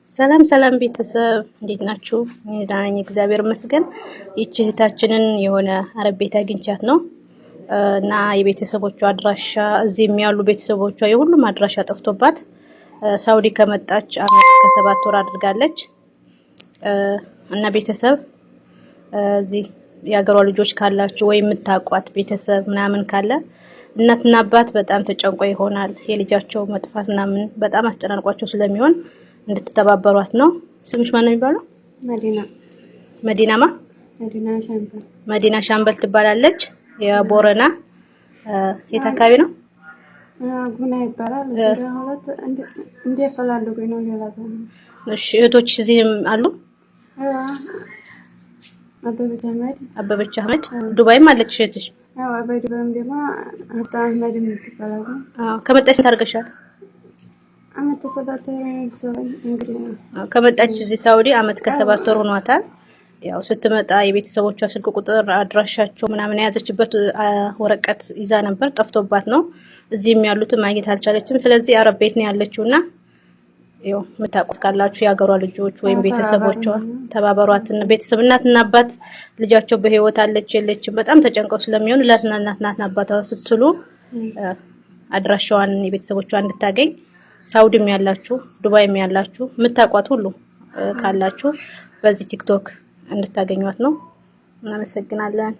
ሰላም ሰላም ቤተሰብ እንዴት ናችሁ? እኔ ደህና ነኝ እግዚአብሔር ይመስገን። ይህች እህታችንን የሆነ አረብ ቤት አግኝቻት ነው እና የቤተሰቦቿ አድራሻ እዚህም ያሉ ቤተሰቦቿ የሁሉም አድራሻ ጠፍቶባት ሳውዲ ከመጣች አመት ከ7 ወር አድርጋለች እና ቤተሰብ እዚህ ያገሯ ልጆች ካላችሁ ወይ የምታቋት ቤተሰብ ምናምን ካለ እናትና አባት በጣም ተጨንቆ ይሆናል የልጃቸው መጥፋት ምናምን በጣም አስጨናንቋቸው ስለሚሆን እንድትተባበሯት ነው። ስምሽ ማን ነው የሚባለው? መዲናማ መዲና ሻምበል ትባላለች። የቦረና የት አካባቢ ነው? ጉና ይባላል። ስለሆነ እንደፈላልጉ ነው ያላቀ። እሺ እህቶች እዚህም አሉ? አበበች አህመድ ዱባይም አለች እህትሽ? አዎ አበበችም ደግሞ አባ አህመድ የምትባለው። ከመጣች ታርገሻል? አመት ከ7 ወር እንግዲህ ከመጣች እዚህ ሳውዲ አመት ከ7 ወር ሆኗታል። ያው ስትመጣ የቤተሰቦቿ ስልክ ቁጥር አድራሻቸው ምናምን ያዘችበት ወረቀት ይዛ ነበር ጠፍቶባት ነው። እዚህም ያሉትን ማግኘት አልቻለችም። ስለዚህ አረብ ቤት ነው ያለችውና ያው መታቆት ካላችሁ ያገሯ ልጆች ወይም ቤተሰቦቿ ተባበሯትና ቤተሰብ እናትና አባት ልጃቸው በህይወት አለች የለችም በጣም ተጨንቀው ስለሚሆን እናትና አባቷ ስትሉ አድራሻዋን የቤተሰቦቿን እንድታገኝ ሳውዲም ያላችሁ ዱባይም ያላችሁ መታቋት ሁሉ ካላችሁ በዚህ ቲክቶክ እንድታገኙት ነው። እናመሰግናለን።